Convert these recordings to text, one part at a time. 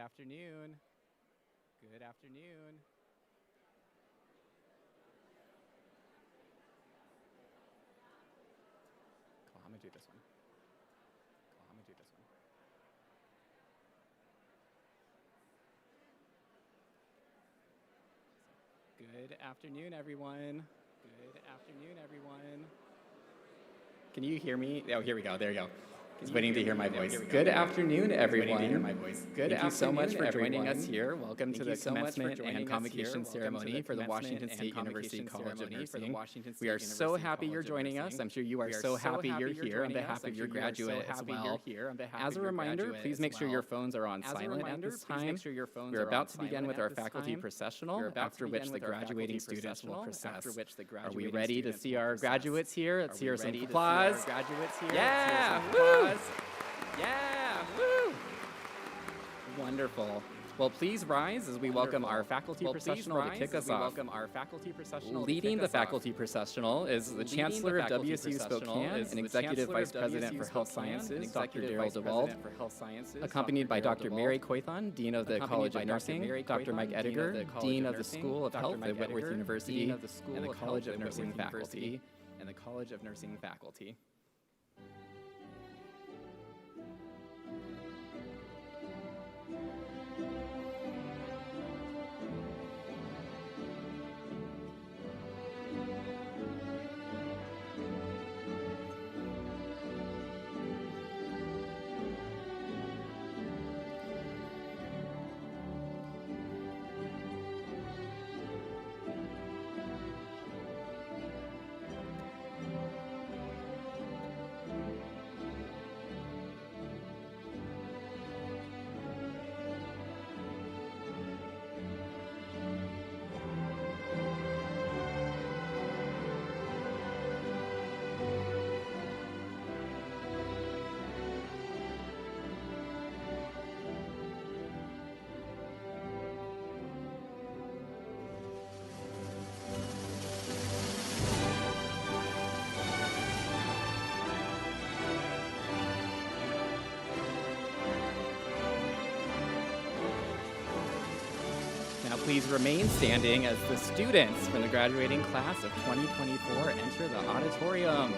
afternoon. Good afternoon. Cool, I'm gonna do this one. Cool, I'm gonna do this one. Good afternoon, everyone. Good afternoon, everyone. Can you hear me? Oh, here we go. There you go. Just waiting to hear my voice. Good afternoon, everyone. Thank you so much for joining us here. Welcome to the commencement and convocation ceremony for the Washington State University College of Nursing. We are so happy you're joining us. I'm sure you are so happy you're here on behalf of your graduate as well. As a reminder, please make sure your phones are on silent at this time. We're about to begin with our faculty processional, after which the graduating students will process. Are we ready to see our graduates here? Let's hear some applause. Yeah! Woo! Yeah! Woo! Wonderful. Well, please rise as we welcome our faculty processional to kick us off. Leading the faculty processional is the Chancellor of WSU Spokane and Executive Vice President for Health Sciences, Dr. Daryl DeWald, accompanied by Dr. Mary Coithon, Dean of the College of Nursing, Dr. Mike Ediger, Dean of the School of Health at Whitworth University, and the College of Nursing faculty. Now please remain standing as the students from the graduating class of 2024 enter the auditorium.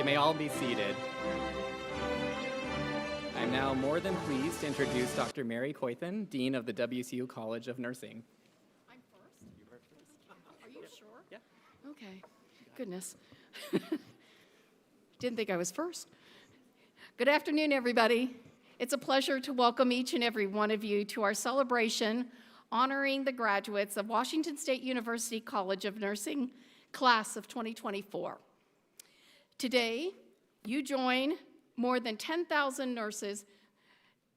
may all be seated. I'm now more than pleased to introduce Dr. Mary Coythan, Dean of the WSU College of Nursing. I'm first? You were first. Are you sure? Yeah. Okay. Goodness. Didn't think I was first. Good afternoon, everybody. It's a pleasure to welcome each and every one of you to our celebration honoring the graduates of Washington State University College of Nursing, class of 2024. Today, you join more than 10,000 nurses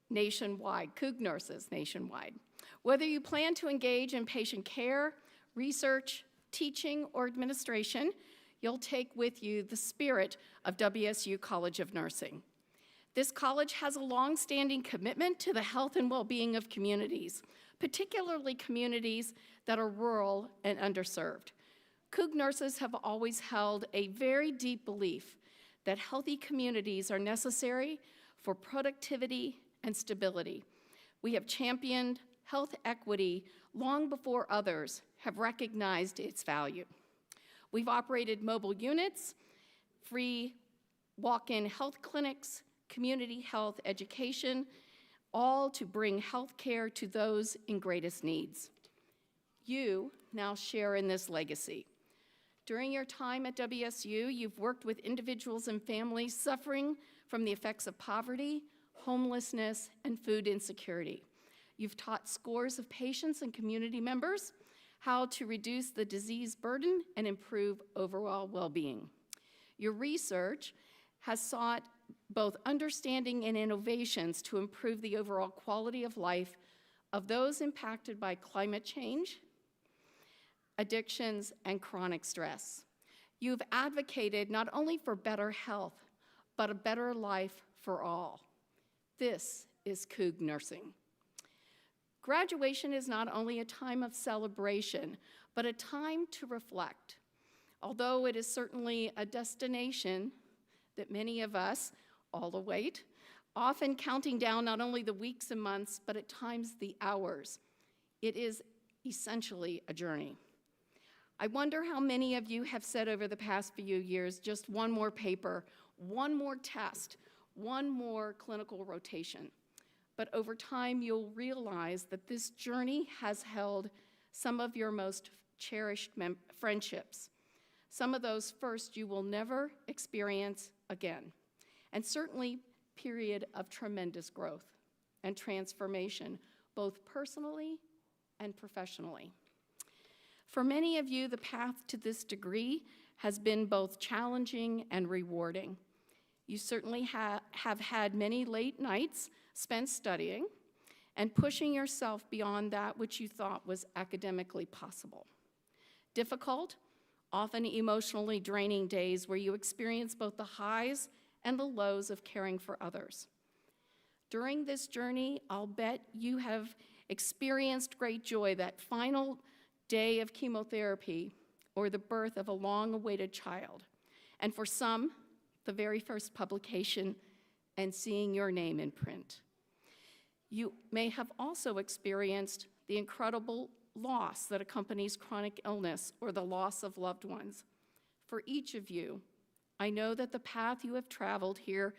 nationwide, COOG nurses nationwide. Whether you plan to engage in patient care, research, teaching, or administration, you'll take with you the spirit of WSU College of Nursing. This college has a long-standing commitment to the health and well-being of communities, particularly communities that are rural and underserved. COOG nurses have always held a very deep belief that healthy communities are necessary for productivity and stability. We have championed health equity long before others have recognized its value. We've operated mobile units, free walk-in health clinics, community health education, all to bring health care to those in greatest needs. You now share in this legacy. During your time at WSU, you've worked with individuals and families suffering from the effects of poverty, homelessness, and food insecurity. You've taught scores of patients and community members how to reduce the disease burden and improve overall well-being. Your research has sought both understanding and innovations to improve the overall quality of life of those impacted by climate change, addictions, and chronic stress. You've advocated not only for better health, but a better life for all. This is COOG nursing. Graduation is not only a time of celebration, but a time to reflect. Although it is certainly a destination that many of us all await, often counting down not only the weeks and months, but at times the hours. It is essentially a journey. I wonder how many of you have said over the past few years, just one more paper, one more test, one more clinical rotation. But over time, you'll realize that this journey has held some of your most cherished friendships. Some of those first you will never experience again. And certainly, period of tremendous growth and transformation, both personally and professionally. For many of you, the path to this degree has been both challenging and rewarding. You certainly have had many late nights spent studying and pushing yourself beyond that which you thought was academically possible. Difficult, often emotionally draining days where you experience both the highs and the lows of caring for others. During this journey, I'll bet you have experienced great joy, that final day of chemotherapy or the birth of a long-awaited child, and for some, the very first publication and seeing your name in print. You may have also experienced the incredible loss that accompanies chronic illness or the loss of loved ones. For each of you, I know that the path you have traveled here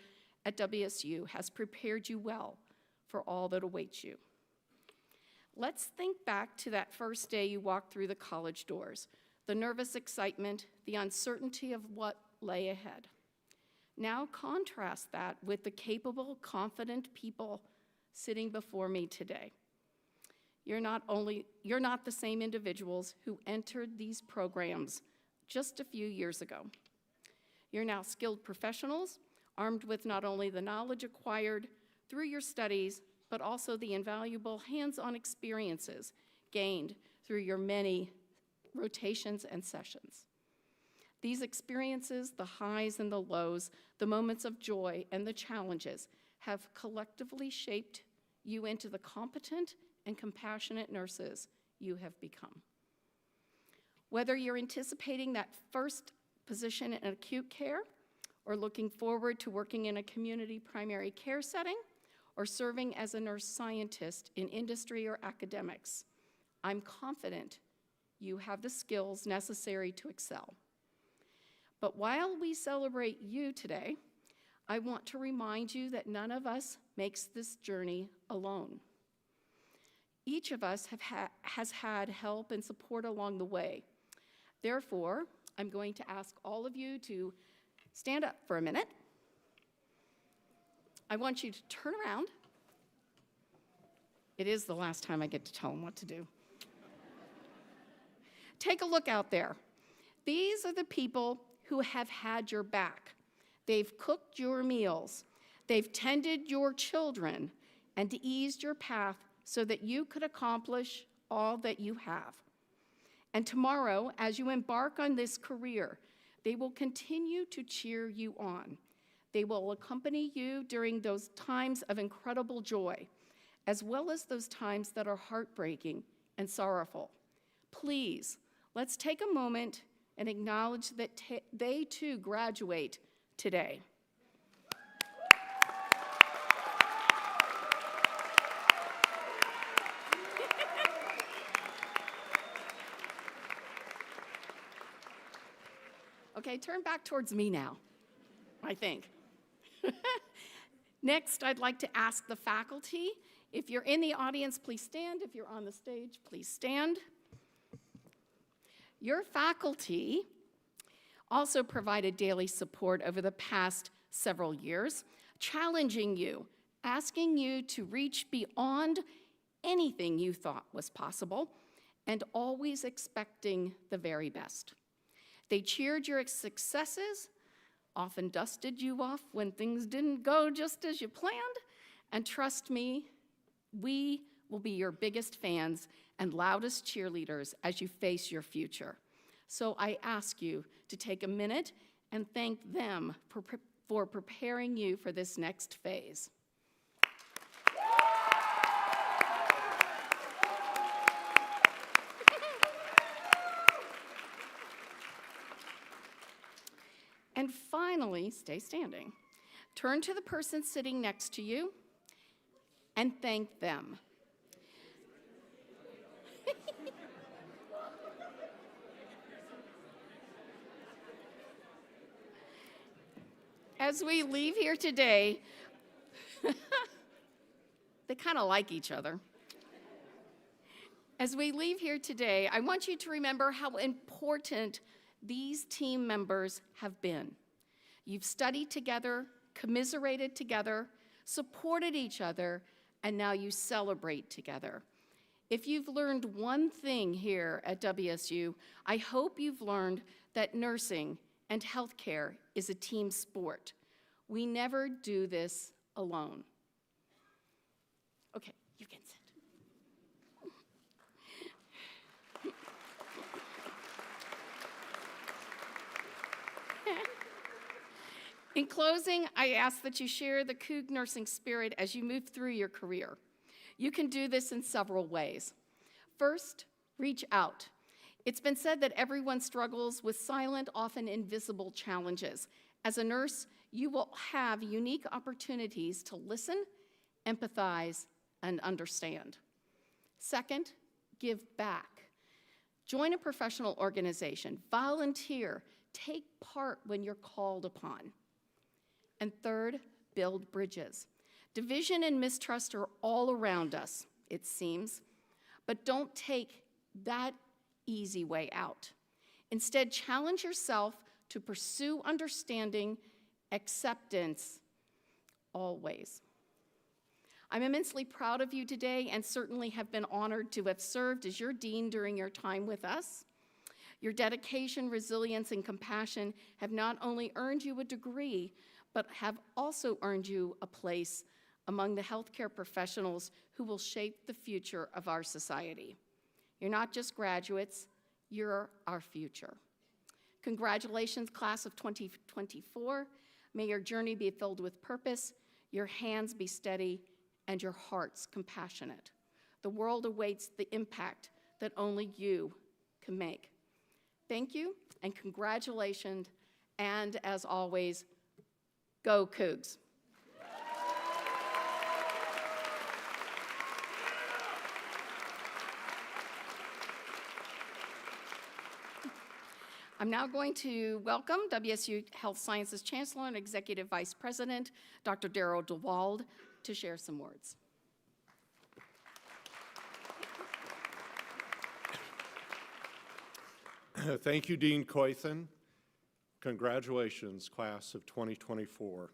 at WSU has prepared you well for all that awaits you. Let's think back to that first day you walked through the college doors, the nervous excitement, the uncertainty of what lay ahead. Now contrast that with the capable, confident people sitting before me today. You're not the same individuals who entered these programs just a few years ago. You're now skilled professionals, armed with not only the knowledge acquired through your studies, but also the invaluable hands-on experiences gained through your many rotations and sessions. These experiences, the highs and the lows, the moments of joy and the challenges, have collectively shaped you into the competent and compassionate nurses you have become. Whether you're anticipating that first position in acute care, or looking forward to working in a community primary care setting, or serving as a nurse scientist in industry or academics, I'm confident you have the skills necessary to excel. But while we celebrate you today, I want to remind you that none of us makes this journey alone. Each of us has had help and support along the way. Therefore, I'm going to ask all of you to stand up for a minute. I want you to turn around. It is the last time I get to tell them what to do. Take a look out there. These are the people who have had your back. They've cooked your meals. They've tended your children and eased your path so that you could accomplish all that you have. And tomorrow, as you embark on this career, they will continue to cheer you on. They will accompany you during those times of incredible joy, as well as those times that are heartbreaking and sorrowful. Please, let's take a moment and acknowledge that they too graduate today. Okay, turn back towards me now, I think. Next, I'd like to ask the faculty, if you're in the audience, please stand. If you're on the stage, please stand. Your faculty also provided daily support over the past several years, challenging you, asking you to reach beyond anything you thought was possible, and always expecting the very best. They cheered your successes, often dusted you off when things didn't go just as you planned, and trust me, we will be your biggest fans and loudest cheerleaders as you face your future. So I ask you to take a minute and thank them for preparing you for this next phase. And finally, stay standing. Turn to the person sitting next to you and thank them. As we leave here today, they kind of like each other. As we leave here today, I want you to remember how important these team members have been. You've studied together, commiserated together, supported each other, and now you celebrate together. If you've learned one thing here at WSU, I hope you've learned that nursing and healthcare is a team sport. We never do this alone. Okay, you can sit. In closing, I ask that you share the Coug nursing spirit as you move through your career. You can do this in several ways. First, reach out. It's been said that everyone struggles with silent, often invisible challenges. As a nurse, you will have unique opportunities to listen, empathize, and understand. Second, give back. Join a professional organization, volunteer, take part when you're called upon. And third, build bridges. Division and mistrust are all around us, it seems, but don't take that easy way out. Instead, challenge yourself to pursue understanding, acceptance, always. I'm immensely proud of you today and certainly have been honored to have served as your dean during your time with us. Your dedication, resilience, and compassion have not only earned you a degree, but have also earned you a place among the healthcare professionals who will shape the future of our society. You're not just graduates, you're our future. Congratulations, class of 2024. May your journey be filled with purpose, your hands be steady, and your hearts compassionate. The world awaits the impact that only you can make. Thank you, and congratulations, and as always, go Cougs. I'm now going to welcome WSU Health Sciences Chancellor and Executive Vice President, Dr. Darryl DeWald, to share some words. Thank you, Dean Coythan. Congratulations, class of 2024.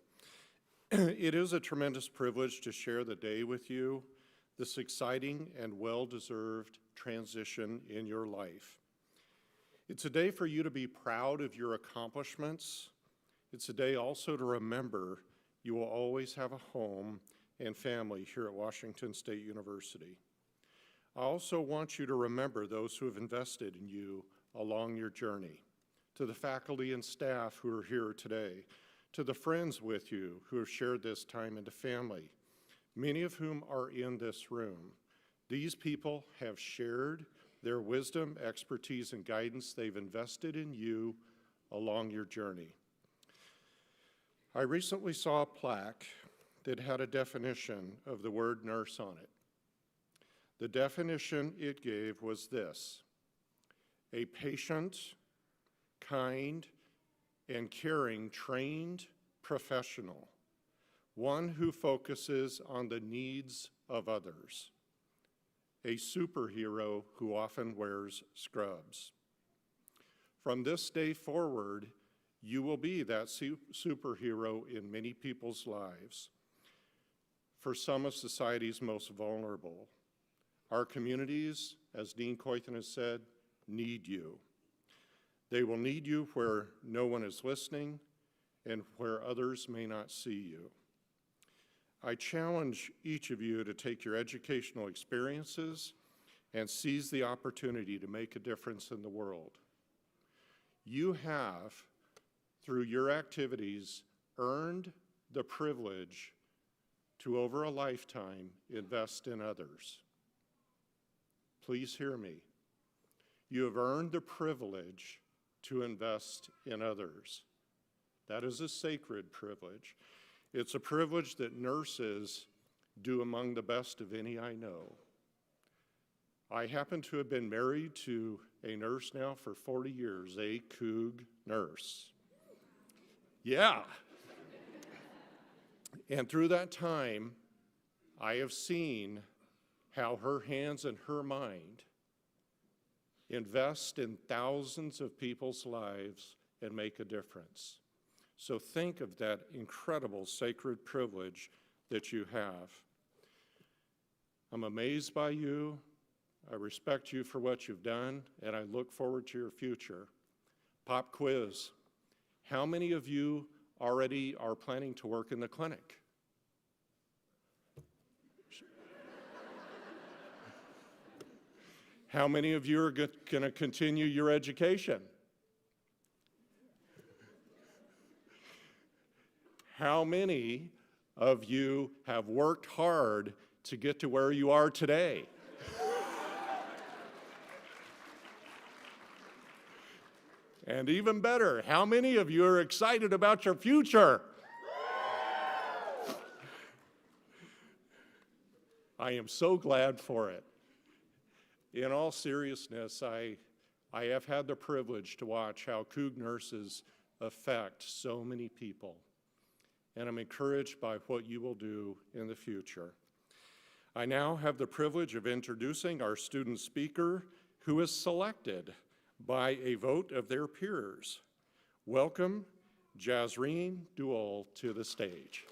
It is a tremendous privilege to share the day with you, this exciting and well-deserved transition in your life. It's a day for you to be proud of your accomplishments. It's a day also to remember you will always have a home and family here at Washington State University. I also want you to remember those who have invested in you along your journey, to the faculty and staff who are here today, to the friends with you who have shared this time into family, many of whom are in this room. These people have shared their wisdom, expertise, and guidance. They've invested in you along your journey. I recently saw a plaque that had a definition of the word nurse on it. The definition it gave was this: a patient, kind, and caring trained professional, one who focuses on the needs of others, a superhero who often wears scrubs. From this day forward, you will be that superhero in many people's lives. For some of society's most vulnerable, our communities, as Dean Coythan has said, need you. They will need you where no one is listening and where others may not see you. I challenge each of you to take your educational experiences and seize the opportunity to make a difference in the world. You have, through your activities, earned the privilege to, over a lifetime, invest in others. Please hear me. You have earned the privilege to invest in others. That is a sacred privilege. It's a privilege that nurses do among the best of any I know. I happen to have been married to a nurse now for 40 years, a Coug nurse. Yeah. And through that time, I have seen how her hands and her mind invest in thousands of people's lives and make a difference. So think of that incredible sacred privilege that you have. I'm amazed by you. I respect you for what you've done, and I look forward to your future. Pop quiz. How many of you already are planning to work in the clinic? How many of you are going to continue your education? How many of you have worked hard to get to where you are today? And even better, how many of you are excited about your future? I am so glad for it. In all seriousness, I have had the privilege to watch how Coug nurses affect so many people, and I'm encouraged by what you will do in the future. I now have the privilege of introducing our student speaker, who is selected by a vote of their peers. Welcome, Jasreen Duol, to the stage.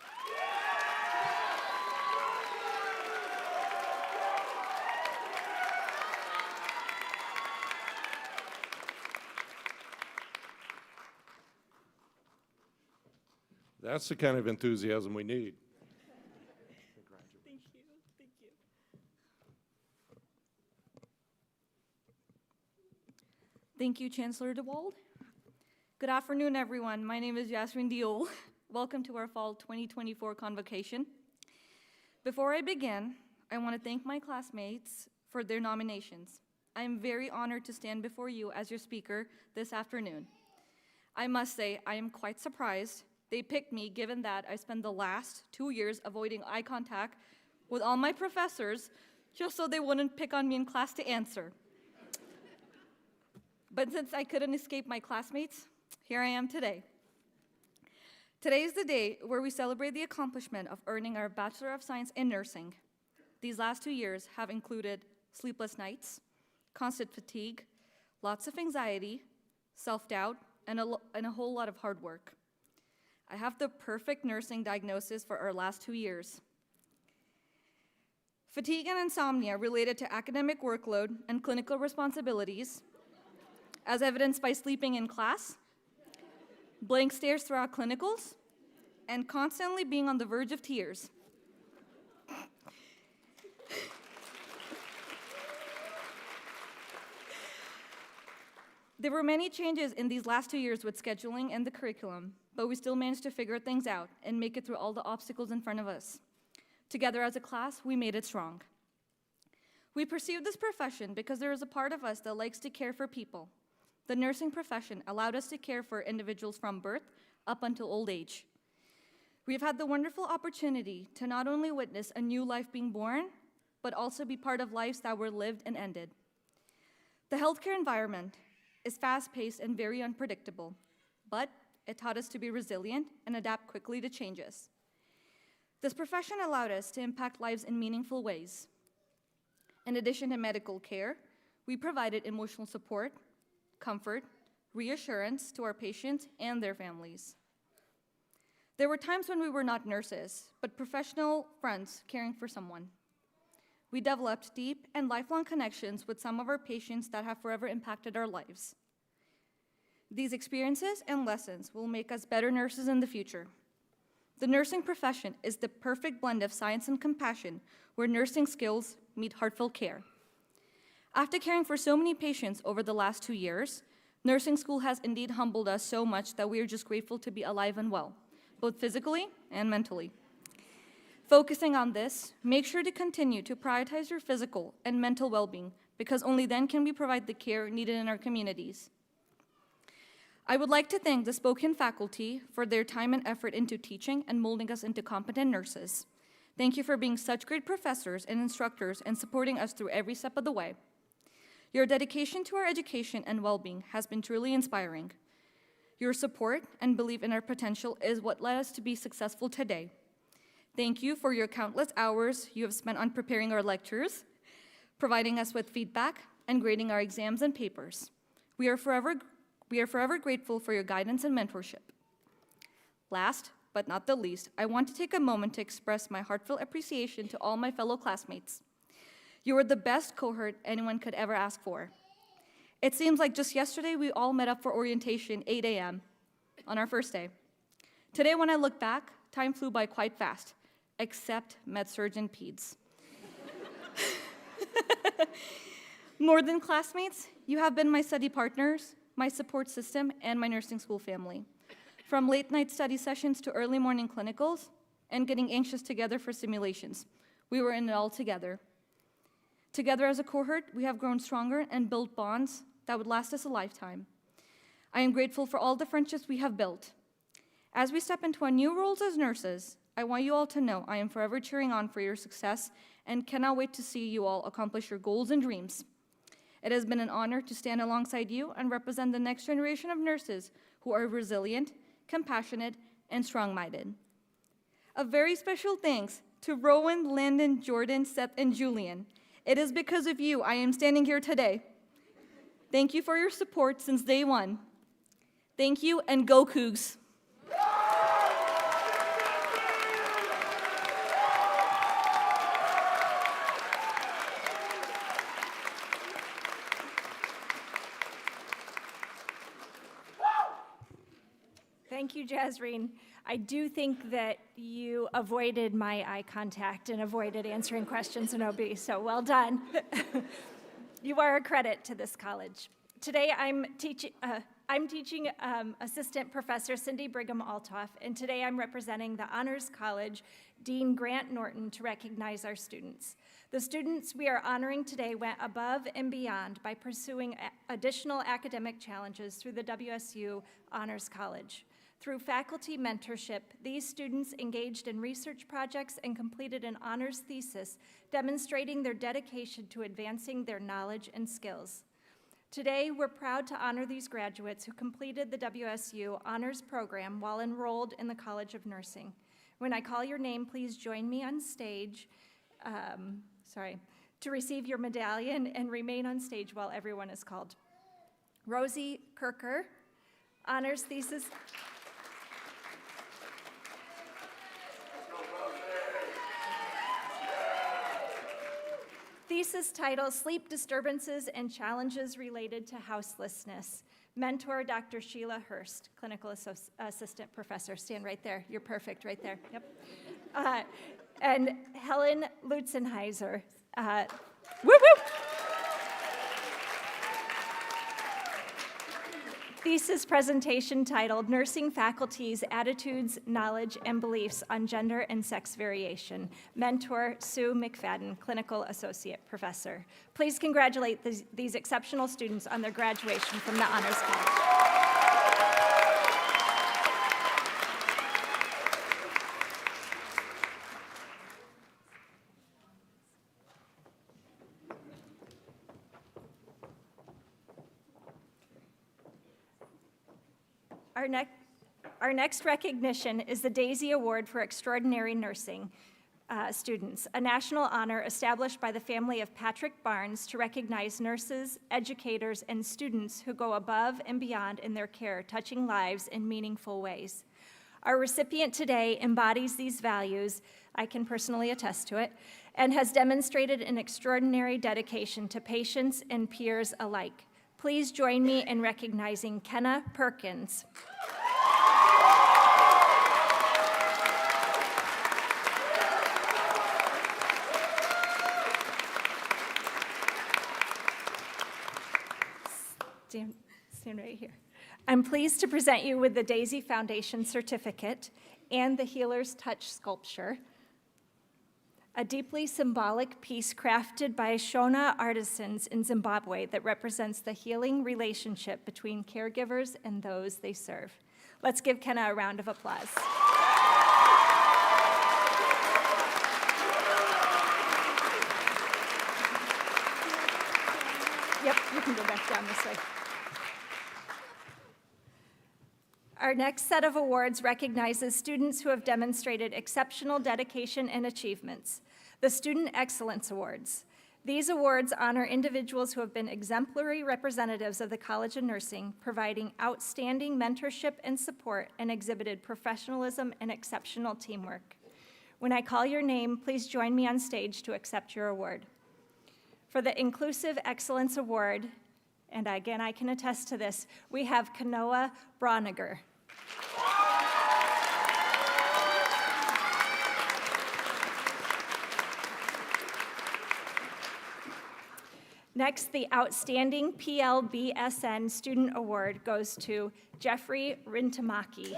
That's the kind of enthusiasm we need. Thank you. Thank you. Thank you, Chancellor DeWald. Good afternoon, everyone. My name is Jasreen Diol. Welcome to our Fall 2024 Convocation. Before I begin, I want to thank my classmates for their nominations. I am very honored to stand before you as your speaker this afternoon. I must say, I am quite surprised they picked me, given that I spent the last 2 years avoiding eye contact with all my professors just so they wouldn't pick on me in class to answer. But since I couldn't escape my classmates, here I am today. Today is the day where we celebrate the accomplishment of earning our Bachelor of Science in Nursing. These last 2 years have included sleepless nights, constant fatigue, lots of anxiety, self-doubt, and a whole lot of hard work. I have the perfect nursing diagnosis for our last 2 years. Fatigue and insomnia related to academic workload and clinical responsibilities, as evidenced by sleeping in class, blank stares throughout clinicals, and constantly being on the verge of tears. There were many changes in these last 2 years with scheduling and the curriculum, but we still managed to figure things out and make it through all the obstacles in front of us. Together as a class, we made it strong. We pursued this profession because there is a part of us that likes to care for people. The nursing profession allowed us to care for individuals from birth up until old age. We've had the wonderful opportunity to not only witness a new life being born, but also be part of lives that were lived and ended. The healthcare environment is fast-paced and very unpredictable, but it taught us to be resilient and adapt quickly to changes. This profession allowed us to impact lives in meaningful ways. In addition to medical care, we provided emotional support, comfort, reassurance to our patients and their families. There were times when we were not nurses, but professional friends caring for someone. We developed deep and lifelong connections with some of our patients that have forever impacted our lives. These experiences and lessons will make us better nurses in the future. The nursing profession is the perfect blend of science and compassion, where nursing skills meet heartfelt care. After caring for so many patients over the last 2 years, nursing school has indeed humbled us so much that we are just grateful to be alive and well, both physically and mentally. Focusing on this, make sure to continue to prioritize your physical and mental well-being, because only then can we provide the care needed in our communities. I would like to thank the Spokane faculty for their time and effort into teaching and molding us into competent nurses. Thank you for being such great professors and instructors and supporting us through every step of the way. Your dedication to our education and well-being has been truly inspiring. Your support and belief in our potential is what led us to be successful today. Thank you for your countless hours you have spent on preparing our lectures, providing us with feedback, and grading our exams and papers. We are forever grateful for your guidance and mentorship. Last but not the least, I want to take a moment to express my heartfelt appreciation to all my fellow classmates. You were the best cohort anyone could ever ask for. It seems like just yesterday we all met up for orientation 8 a.m. on our first day. Today, when I look back, time flew by quite fast, except med-surg and peds. More than classmates, you have been my study partners, my support system, and my nursing school family. From late night study sessions to early morning clinicals and getting anxious together for simulations, we were in it all together. Together as a cohort, we have grown stronger and built bonds that would last us a lifetime. I am grateful for all the friendships we have built. As we step into our new roles as nurses, I want you all to know I am forever cheering on for your success and cannot wait to see you all accomplish your goals and dreams. It has been an honor to stand alongside you and represent the next generation of nurses who are resilient, compassionate, and strong-minded. A very special thanks to Rowan, Landon, Jordan, Seth, and Julian. It is because of you I am standing here today. Thank you for your support since day one. Thank you, and go Cougs! Thank you, Jasreen. I do think that you avoided my eye contact and avoided answering questions in OB, so well done. You are a credit to this college. Today I'm teaching Assistant Professor Cindy Brigham Altoff, and today I'm representing the Honors College Dean Grant Norton to recognize our students. The students we are honoring today went above and beyond by pursuing additional academic challenges through the WSU Honors College. Through faculty mentorship, these students engaged in research projects and completed an honors thesis demonstrating their dedication to advancing their knowledge and skills. Today, we're proud to honor these graduates who completed the WSU Honors Program while enrolled in the College of Nursing. When I call your name, please join me on stage, to receive your medallion and remain on stage while everyone is called. Rosie Kirker, honors thesis. Thesis title, Sleep Disturbances and Challenges Related to Houselessness. Mentor, Dr. Sheila Hurst, Clinical Assistant Professor. Stand right there. You're perfect right there. Yep. And Helen Lutzenheiser. Whoop, whoop. Thesis presentation titled Nursing Faculty's Attitudes, Knowledge, and Beliefs on Gender and Sex Variation. Mentor, Sue McFadden, Clinical Associate Professor. Please congratulate these exceptional students on their graduation from the Honors College. Our next recognition is the Daisy Award for Extraordinary Nursing Students, a national honor established by the family of Patrick Barnes to recognize nurses, educators, and students who go above and beyond in their care, touching lives in meaningful ways. Our recipient today embodies these values, I can personally attest to it, and has demonstrated an extraordinary dedication to patients and peers alike. Please join me in recognizing Kenna Perkins. Stand right here. I'm pleased to present you with the Daisy Foundation certificate and the Healer's Touch sculpture, a deeply symbolic piece crafted by Shona artisans in Zimbabwe that represents the healing relationship between caregivers and those they serve. Let's give Kenna a round of applause. Yep, you can go back down this way. Our next set of awards recognizes students who have demonstrated exceptional dedication and achievements. The Student Excellence Awards. These awards honor individuals who have been exemplary representatives of the College of Nursing, providing outstanding mentorship and support, and exhibited professionalism and exceptional teamwork. When I call your name, please join me on stage to accept your award. For the Inclusive Excellence Award, and again, I can attest to this, we have Kanoa Broniger. Next, the Outstanding PLBSN Student Award goes to Jeffrey Rintamaki.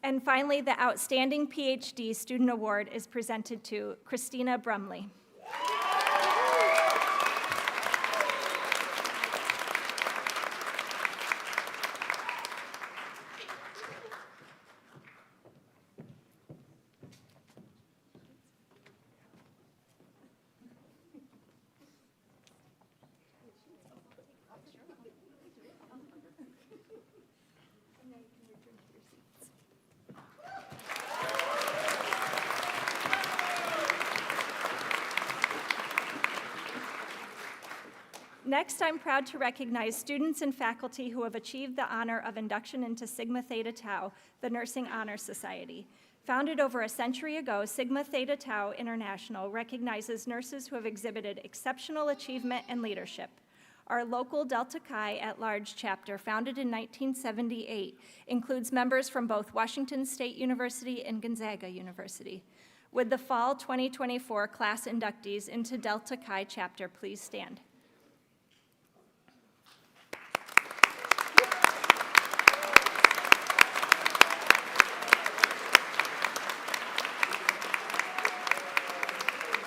And finally, the Outstanding PhD Student Award is presented to Christina Brumley. Next, I'm proud to recognize students and faculty who have achieved the honor of induction into Sigma Theta Tau, the Nursing Honor Society. Founded over a century ago, Sigma Theta Tau International recognizes nurses who have exhibited exceptional achievement and leadership. Our local Delta Chi at-large chapter, founded in 1978, includes members from both Washington State University and Gonzaga University. Would the fall 2024 class inductees into Delta Chi chapter please stand?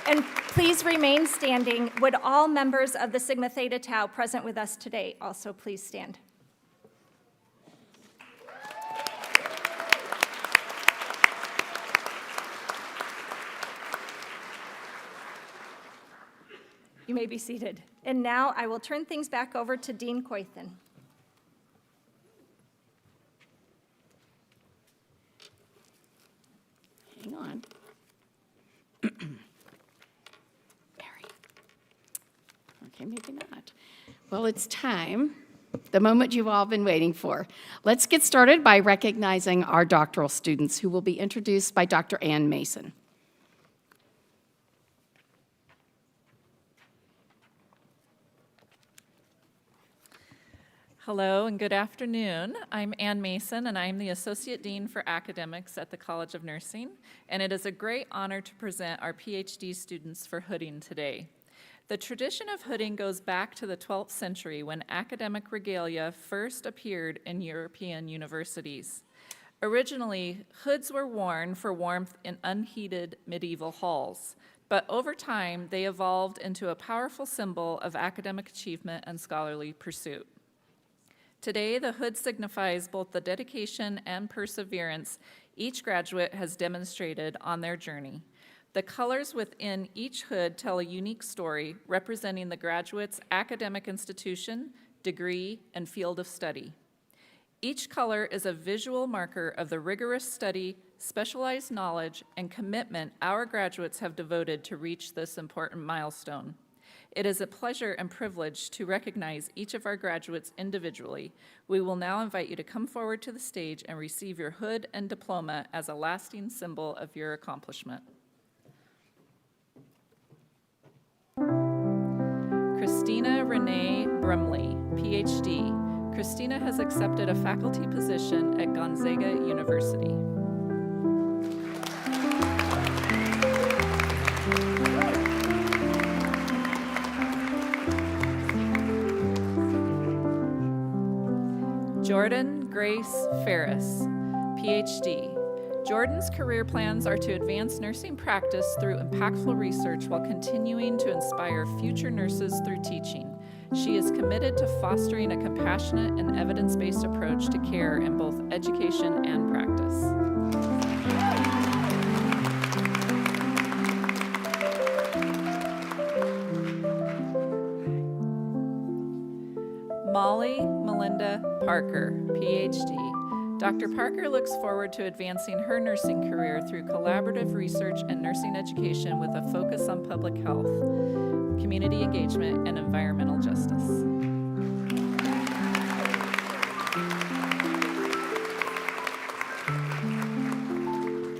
And please remain standing. Would all members of the Sigma Theta Tau present with us today also please stand? You may be seated. And now I will turn things back over to Dean Coythen. Hang on. Okay, maybe not. Well, it's time, the moment you've all been waiting for. Let's get started by recognizing our doctoral students, who will be introduced by Dr. Ann Mason. Hello and good afternoon. I'm Ann Mason, and I'm the Associate Dean for Academics at the College of Nursing, and it is a great honor to present our PhD students for hooding today. The tradition of hooding goes back to the 12th century, when academic regalia first appeared in European universities. Originally, hoods were worn for warmth in unheated medieval halls, but over time they evolved into a powerful symbol of academic achievement and scholarly pursuit. Today, the hood signifies both the dedication and perseverance each graduate has demonstrated on their journey. The colors within each hood tell a unique story representing the graduate's academic institution, degree, and field of study. Each color is a visual marker of the rigorous study, specialized knowledge, and commitment our graduates have devoted to reach this important milestone. It is a pleasure and privilege to recognize each of our graduates individually. We will now invite you to come forward to the stage and receive your hood and diploma as a lasting symbol of your accomplishment. Christina Renee Brumley, PhD. Christina has accepted a faculty position at Gonzaga University. Jordan Grace Ferris, PhD. Jordan's career plans are to advance nursing practice through impactful research while continuing to inspire future nurses through teaching. She is committed to fostering a compassionate and evidence-based approach to care in both education and practice. Molly Melinda Parker, PhD. Dr. Parker looks forward to advancing her nursing career through collaborative research and nursing education with a focus on public health, community engagement, and environmental justice.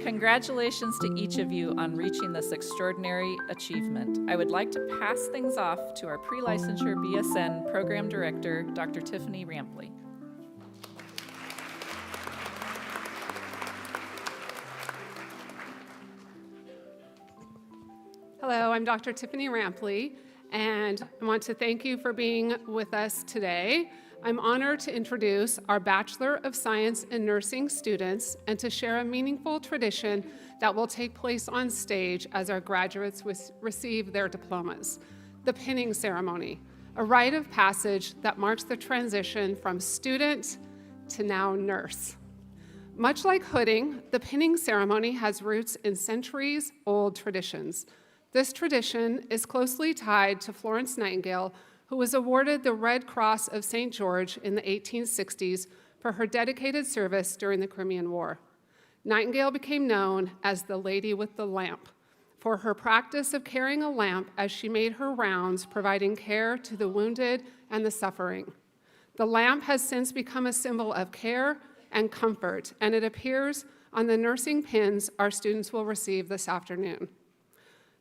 Congratulations to each of you on reaching this extraordinary achievement. I would like to pass things off to our pre-licensure BSN Program Director, Dr. Tiffany Rampley. Hello, I'm Dr. Tiffany Rampley, and I want to thank you for being with us today. I'm honored to introduce our Bachelor of Science in Nursing students and to share a meaningful tradition that will take place on stage as our graduates receive their diplomas, the pinning ceremony, a rite of passage that marks the transition from student to now nurse. Much like hooding, the pinning ceremony has roots in centuries-old traditions. This tradition is closely tied to Florence Nightingale, who was awarded the Red Cross of St. George in the 1860s for her dedicated service during the Crimean War. Nightingale became known as the Lady with the Lamp for her practice of carrying a lamp as she made her rounds, providing care to the wounded and the suffering. The lamp has since become a symbol of care and comfort, and it appears on the nursing pins our students will receive this afternoon.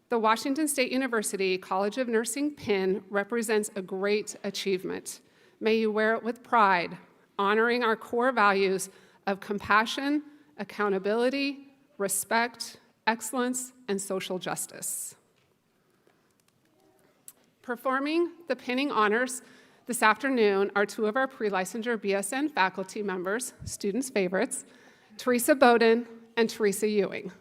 The Washington State University College of Nursing pin represents a great achievement. May you wear it with pride, honoring our core values of compassion, accountability, respect, excellence, and social justice. Performing the pinning honors this afternoon are two of our pre-licensure BSN faculty members, students' favorites, Teresa Bowden and Teresa Ewing.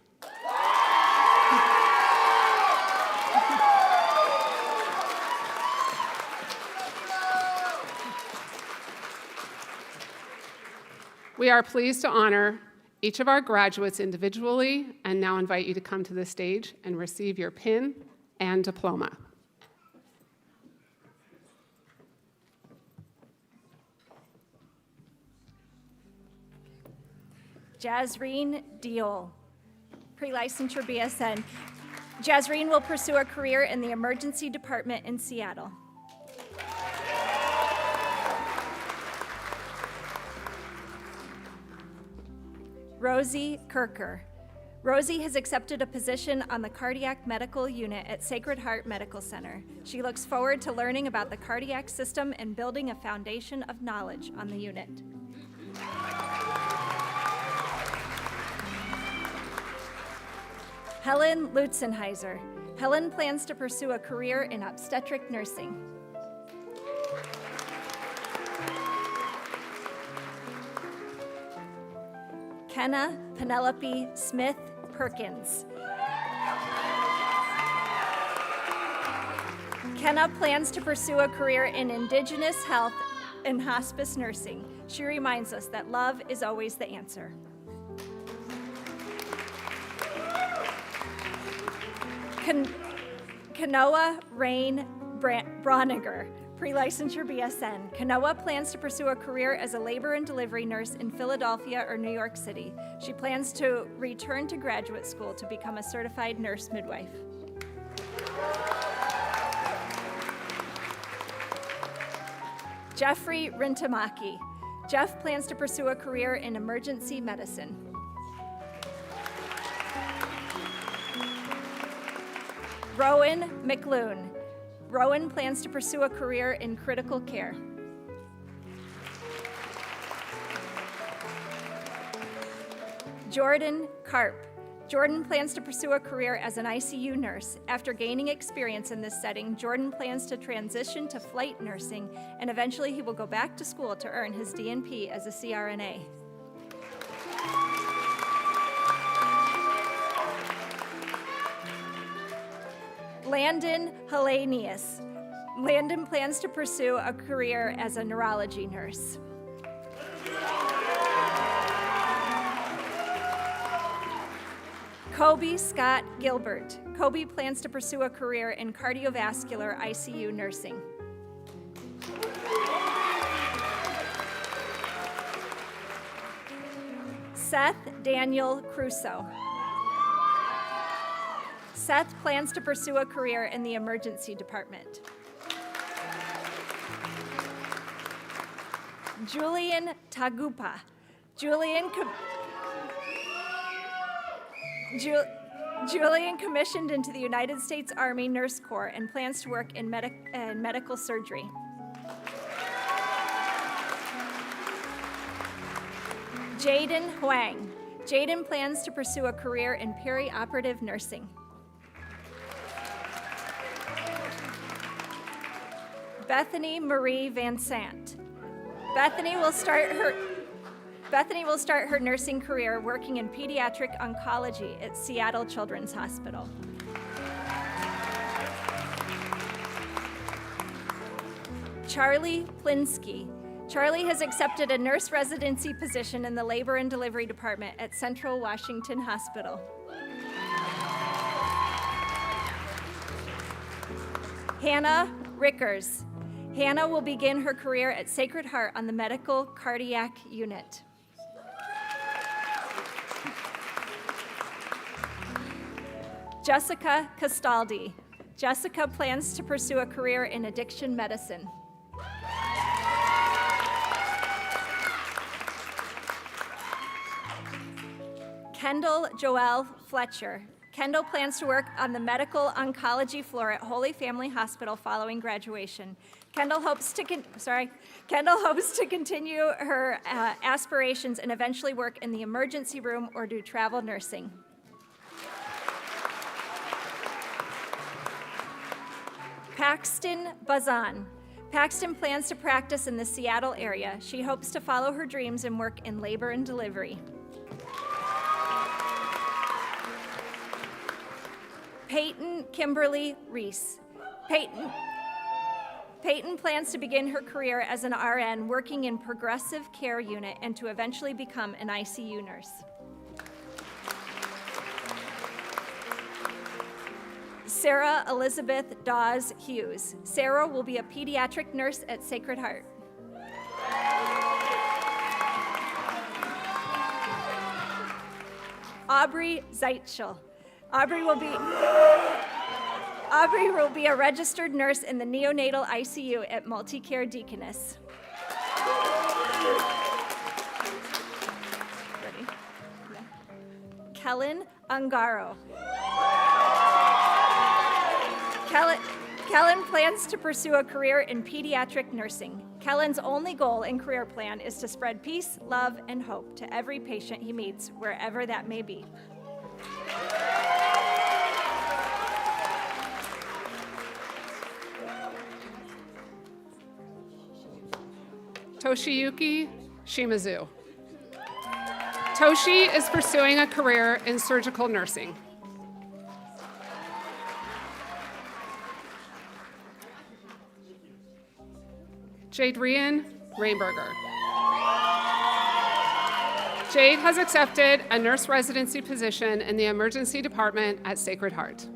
We are pleased to honor each of our graduates individually and now invite you to come to the stage and receive your pin and diploma. Jazreen Deol, pre-licensure BSN. Jazreen will pursue a career in the emergency department in Seattle. Rosie Kirker. Rosie has accepted a position on the cardiac medical unit at Sacred Heart Medical Center. She looks forward to learning about the cardiac system and building a foundation of knowledge on the unit. Helen Lutzenheiser. Helen plans to pursue a career in obstetric nursing. Kenna Penelope Smith Perkins. Kenna plans to pursue a career in Indigenous health and hospice nursing. She reminds us that love is always the answer. Kanoa Rain Broniger, pre-licensure BSN. Kanoa plans to pursue a career as a labor and delivery nurse in Philadelphia or New York City. She plans to return to graduate school to become a certified nurse midwife. Jeffrey Rintamaki. Jeff plans to pursue a career in emergency medicine. Rowan McLoone. Rowan plans to pursue a career in critical care. Jordan Karp. Jordan plans to pursue a career as an ICU nurse. After gaining experience in this setting, Jordan plans to transition to flight nursing, and eventually he will go back to school to earn his DNP as a CRNA. Landon Hellenius. Landon plans to pursue a career as a neurology nurse. Kobe Scott Gilbert. Kobe plans to pursue a career in cardiovascular ICU nursing. Seth Daniel Crusoe. Seth plans to pursue a career in the emergency department. Julian Tagupa. Julian commissioned into the United States Army Nurse Corps and plans to work in medical surgery. Jaden Huang. Jaden plans to pursue a career in perioperative nursing. Bethany Marie Van Sant. Bethany will start her nursing career working in pediatric oncology at Seattle Children's Hospital. Charlie Plinsky. Charlie has accepted a nurse residency position in the labor and delivery department at Central Washington Hospital. Hannah Rickers. Hannah will begin her career at Sacred Heart on the medical cardiac unit. Jessica Castaldi. Jessica plans to pursue a career in addiction medicine. Kendall Joelle Fletcher. Kendall plans to work on the medical oncology floor at Holy Family Hospital following graduation. Kendall hopes to continue her aspirations and eventually work in the emergency room or do travel nursing. Paxton Bazan. Paxton plans to practice in the Seattle area. She hopes to follow her dreams and work in labor and delivery. Peyton Kimberly Reese. Peyton plans to begin her career as an RN working in progressive care unit and to eventually become an ICU nurse. Sarah Elizabeth Dawes Hughes. Sarah will be a pediatric nurse at Sacred Heart. Aubrey Zeitschel. Aubrey will be a registered nurse in the neonatal ICU at Multicare Deaconess. Ready? Yeah. Kellen Ungaro. Kellen plans to pursue a career in pediatric nursing. Kellen's only goal and career plan is to spread peace, love, and hope to every patient he meets, wherever that may be. Toshiyuki Shimazu. Toshi is pursuing a career in surgical nursing. Jadrian Rainberger. Jade has accepted a nurse residency position in the emergency department at Sacred Heart.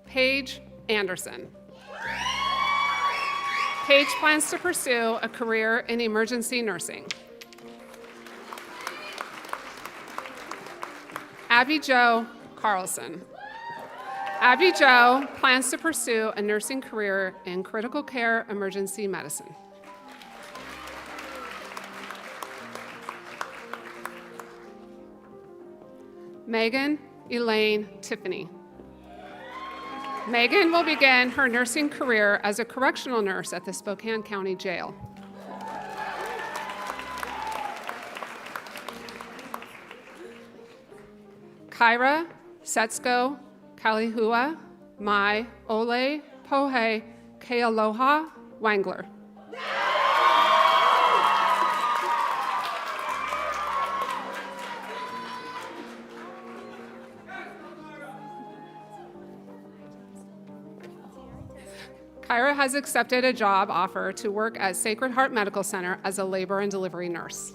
Paige Anderson. Paige plans to pursue a career in emergency nursing. Abby Jo Carlson. Abby Jo plans to pursue a nursing career in critical care emergency medicine. Megan Elaine Tiffany. Megan will begin her nursing career as a correctional nurse at the Spokane County Jail. Kyra Setsko Kalihua Mai Ole Pohe Kealoha Wangler. Kyra has accepted a job offer to work at Sacred Heart Medical Center as a labor and delivery nurse.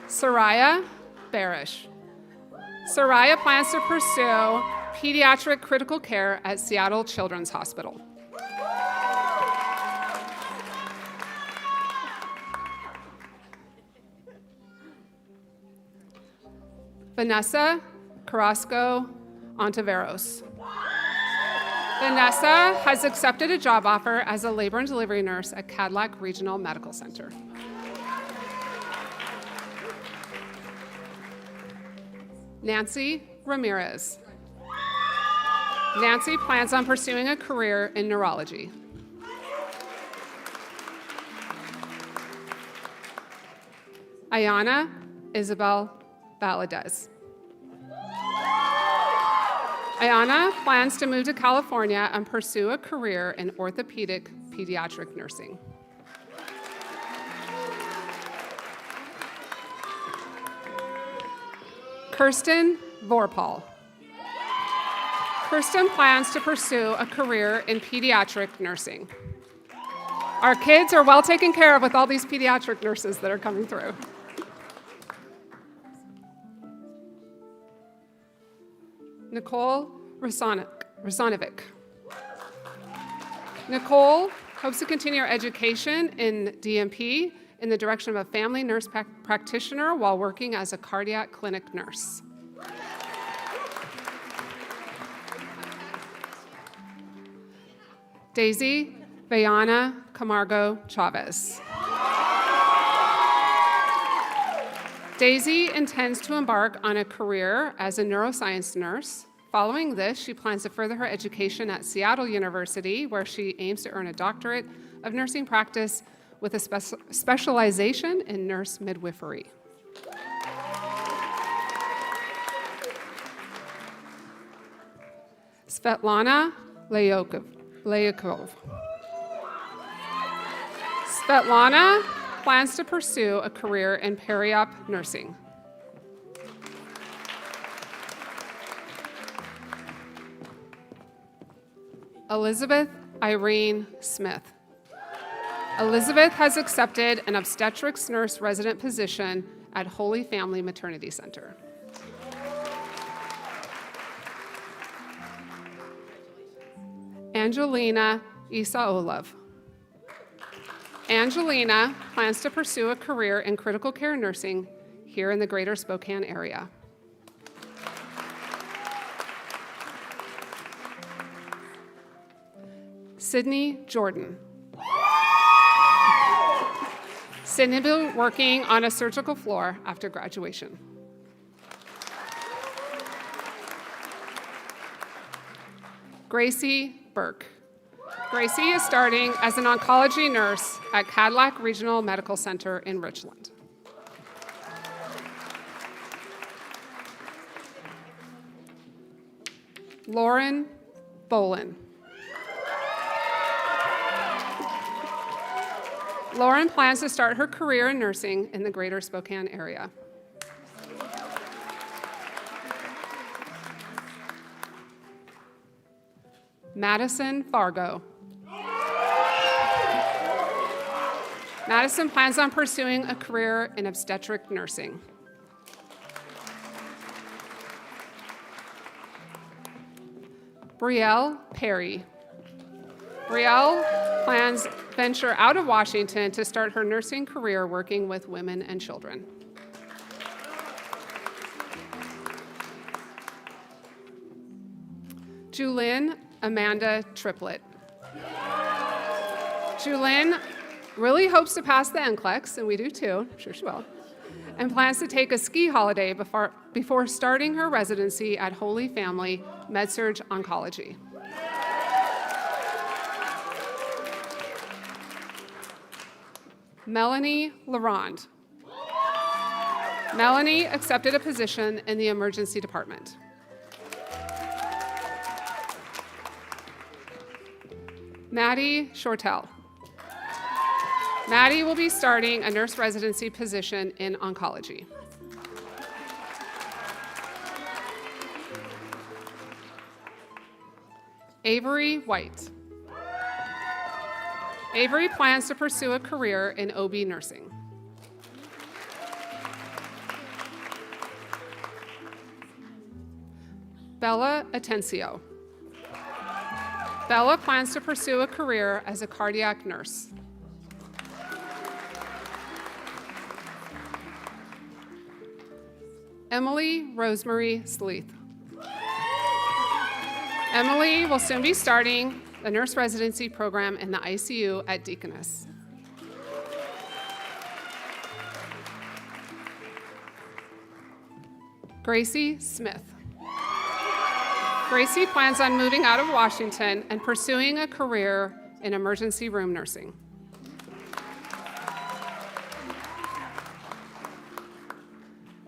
Soraya Barish. Soraya plans to pursue pediatric critical care at Seattle Children's Hospital. Vanessa Carrasco Ontiveros. Vanessa has accepted a job offer as a labor and delivery nurse at Cadillac Regional Medical Center. Nancy Ramirez. Nancy plans on pursuing a career in neurology. Ayana Isabel Valadez. Ayana plans to move to California and pursue a career in orthopedic pediatric nursing. Kirsten Vorpal. Kirsten plans to pursue a career in pediatric nursing. Our kids are well taken care of with all these pediatric nurses that are coming through. Nicole Rosanovic. Nicole hopes to continue her education in DMP in the direction of a family nurse practitioner while working as a cardiac clinic nurse. Daisy Vayana Camargo Chavez. Daisy intends to embark on a career as a neuroscience nurse. Following this, she plans to further her education at Seattle University, where she aims to earn a doctorate of nursing practice with a specialization in nurse midwifery. Svetlana Layakov. Svetlana plans to pursue a career in peri-op nursing. Elizabeth Irene Smith. Elizabeth has accepted an obstetrics nurse resident position at Holy Family Maternity Center. Angelina Isaolov. Angelina plans to pursue a career in critical care nursing here in the greater Spokane area. Sydney Jordan. Sydney will be working on a surgical floor after graduation. Gracie Burke. Gracie is starting as an oncology nurse at Cadillac Regional Medical Center in Richland. Lauren Bolin. Lauren plans to start her career in nursing in the greater Spokane area. Madison Fargo. Madison plans on pursuing a career in obstetric nursing. Brielle Perry. Brielle plans venture out of Washington to start her nursing career working with women and children. Julyn Amanda Triplett. Julyn really hopes to pass the NCLEX, and we do too, I'm sure she will, and plans to take a ski holiday before starting her residency at Holy Family MedSurg Oncology. Melanie Laurent. Melanie accepted a position in the emergency department. Maddie Shortell. Maddie will be starting a nurse residency position in oncology. Avery White. Avery plans to pursue a career in OB nursing. Bella Atencio. Bella plans to pursue a career as a cardiac nurse. Emily Rosemary Sleeth. Emily will soon be starting the nurse residency program in the ICU at Deaconess. Gracie Smith. Gracie plans on moving out of Washington and pursuing a career in emergency room nursing.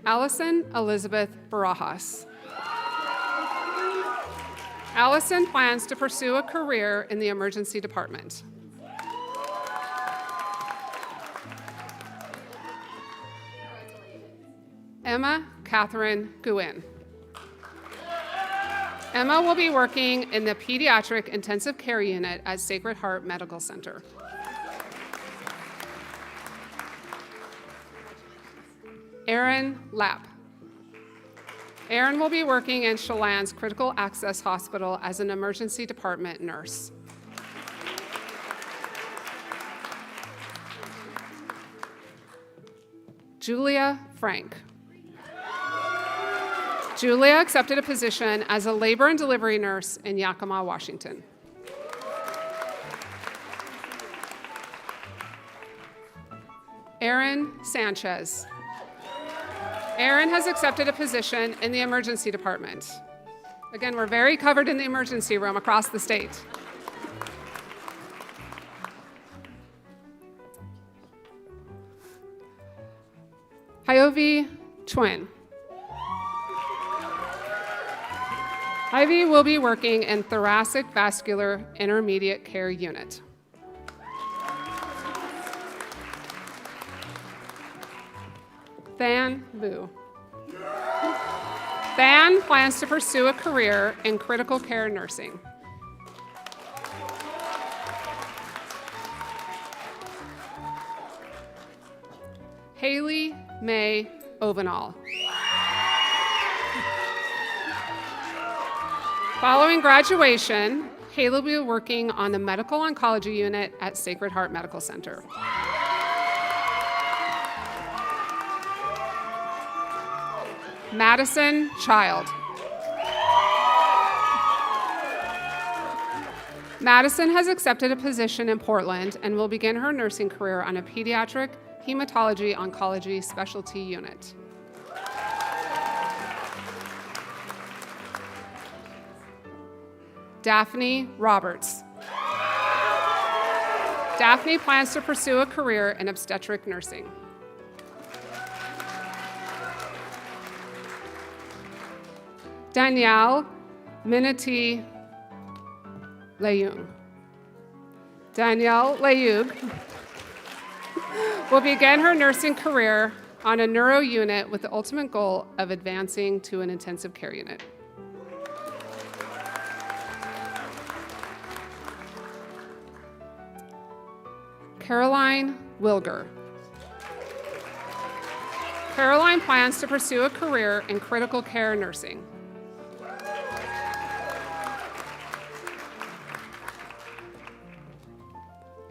Allison Elizabeth Barajas. Allison plans to pursue a career in the emergency department. Emma Catherine Guin. Emma will be working in the pediatric intensive care unit at Sacred Heart Medical Center. Erin Lapp. Erin will be working in Chelan's Critical Access Hospital as an emergency department nurse. Julia Frank. Julia accepted a position as a labor and delivery nurse in Yakima, Washington. Erin Sanchez. Erin has accepted a position in the emergency department. Again, we're very covered in the emergency room across the state. Hyovi Twin. Ivy will be working in thoracic vascular intermediate care unit. Than Vu. Than plans to pursue a career in critical care nursing. Haley May Ovenall. Following graduation, Kayla will be working on the medical oncology unit at Sacred Heart Medical Center. Madison Child. Madison has accepted a position in Portland and will begin her nursing career on a pediatric hematology oncology specialty unit. Daphne Roberts. Daphne plans to pursue a career in obstetric nursing. Danielle Minati Leung. Danielle Leung will begin her nursing career on a neuro unit with the ultimate goal of advancing to an intensive care unit. Caroline Wilger. Caroline plans to pursue a career in critical care nursing.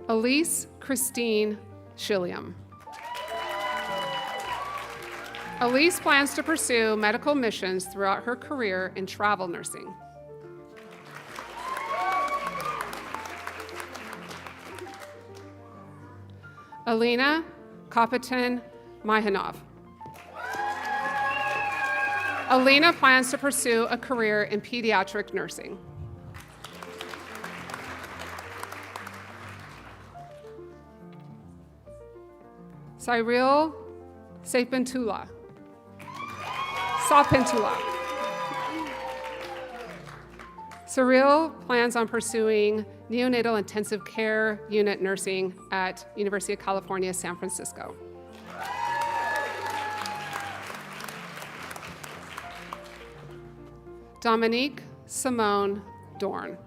Elise Christine Schilliam. Elise plans to pursue medical missions throughout her career in travel nursing. Alina Kapitan Myhanov. Alina plans to pursue a career in pediatric nursing. Cyril Sapintula. Cyril plans on pursuing neonatal intensive care unit nursing at University of California, San Francisco. Dominique Simone Dorn.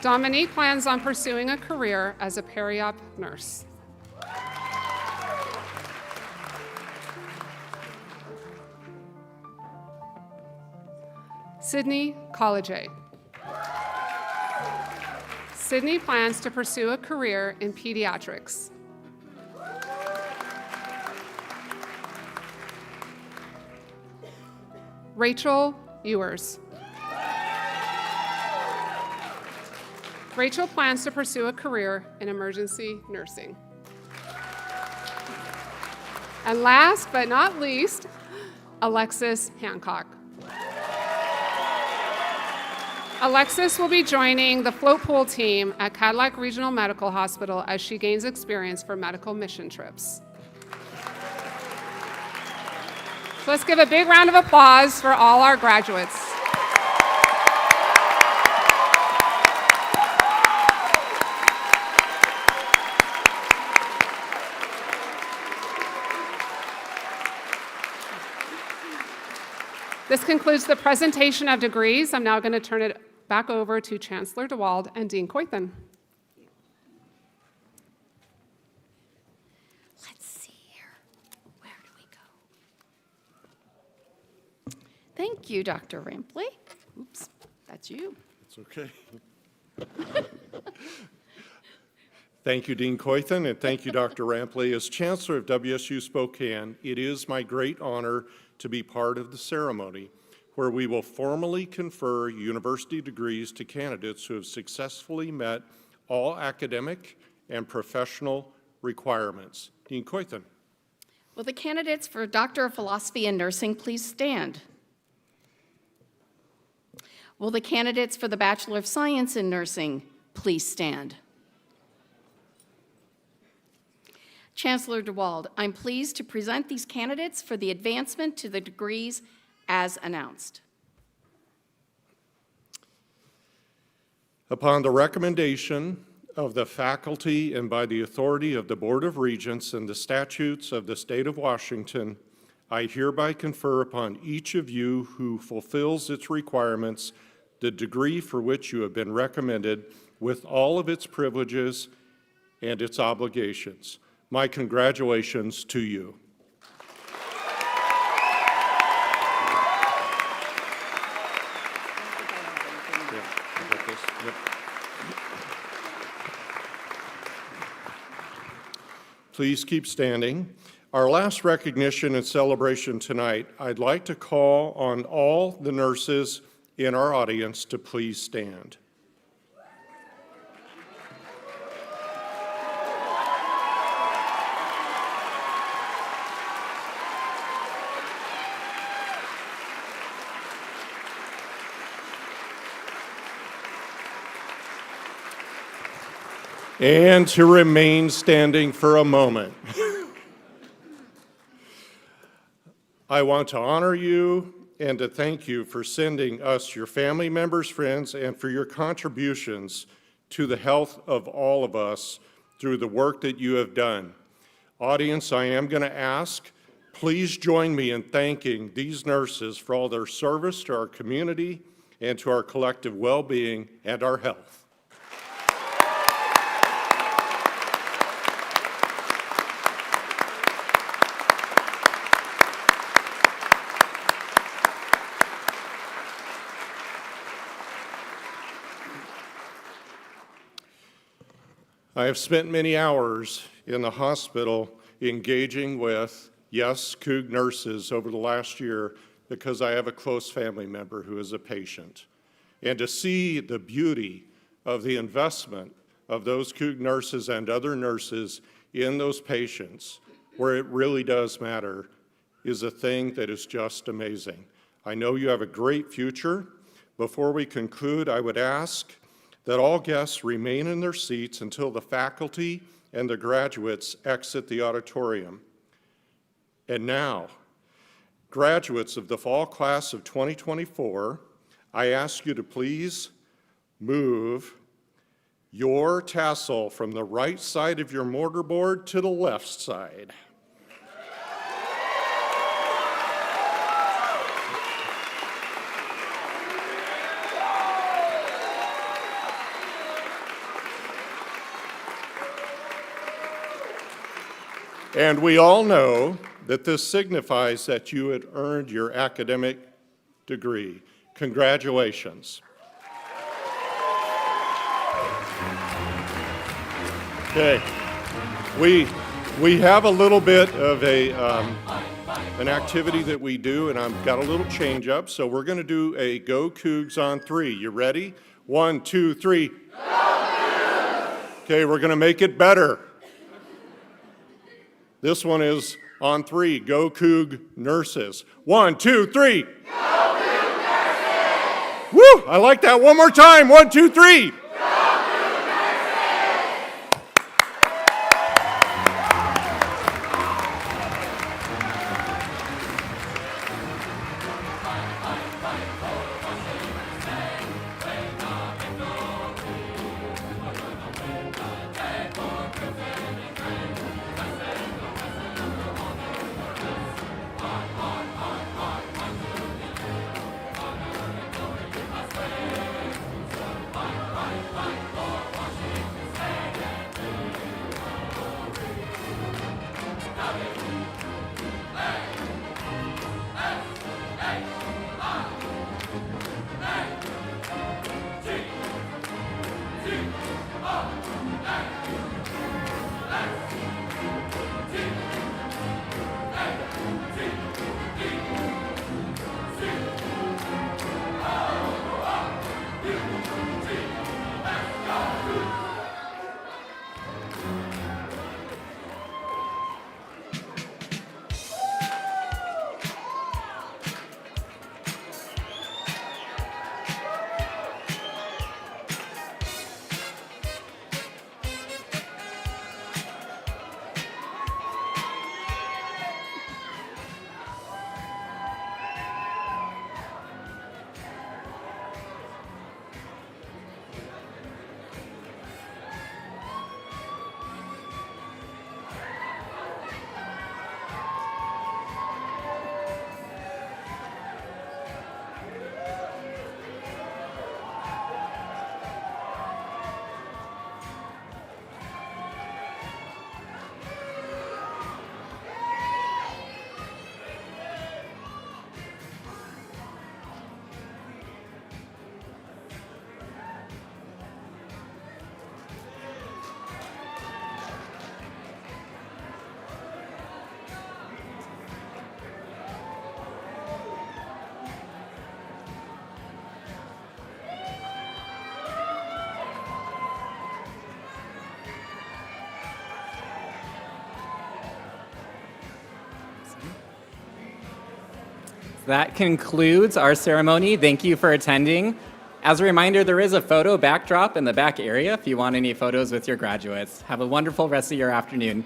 Dominique plans on pursuing a career as a peri-op nurse. Sydney College. Sydney plans to pursue a career in pediatrics. Rachel Ewers. Rachel plans to pursue a career in emergency nursing. And last but not least, Alexis Hancock. Alexis will be joining the float pool team at Cadillac Regional Medical Hospital as she gains experience for medical mission trips. So let's give a big round of applause for all our graduates. This concludes the presentation of degrees. I'm now going to turn it back over to Chancellor DeWald and Dean Coythan. Let's see here. Where do we go? Thank you, Dr. Rampley. Oops, that's you. It's okay. Thank you, Dean Coythan, and thank you, Dr. Rampley. As Chancellor of WSU Spokane, it is my great honor to be part of the ceremony where we will formally confer university degrees to candidates who have successfully met all academic and professional requirements. Dean Coythan. Will the candidates for Doctor of Philosophy in Nursing please stand? Will the candidates for the Bachelor of Science in Nursing please stand? Chancellor DeWald, I'm pleased to present these candidates for the advancement to the degrees as announced. Upon the recommendation of the faculty and by the authority of the Board of Regents and the statutes of the state of Washington, I hereby confer upon each of you who fulfills its requirements the degree for which you have been recommended with all of its privileges and its obligations. My congratulations to you. Yeah. You got this? Yep. Please keep standing. Our last recognition and celebration tonight, I'd like to call on all the nurses in our audience to please stand. And to remain standing for a moment. I want to honor you and to thank you for sending us your family members, friends, and for your contributions to the health of all of us through the work that you have done. Audience, I am going to ask, please join me in thanking these nurses for all their service to our community and to our collective well-being and our health. I have spent many hours in the hospital engaging with, yes, Coug nurses over the last year because I have a close family member who is a patient. And to see the beauty of the investment of those Coug nurses and other nurses in those patients, where it really does matter, is a thing that is just amazing. I know you have a great future. Before we conclude, I would ask that all guests remain in their seats until the faculty and the graduates exit the auditorium. And now, graduates of the fall class of 2024, I ask you to please move your tassel from the right side of your mortarboard to the left side. And we all know that this signifies that you had earned your academic degree. Congratulations. Okay, we have a little bit of an activity that we do, and I've got a little change up, so we're going to do a Go Cougs on 3. You ready? 1, 2, 3. Go Cougs! Okay, we're going to make it better. This one is on 3, Go Coug nurses. 1, 2, 3. Go Coug nurses! Woo! I like that. One more time. 1, 2, 3. Go Coug nurses! That concludes our ceremony. Thank you for attending. As a reminder, there is a photo backdrop in the back area if you want any photos with your graduates. Have a wonderful rest of your afternoon.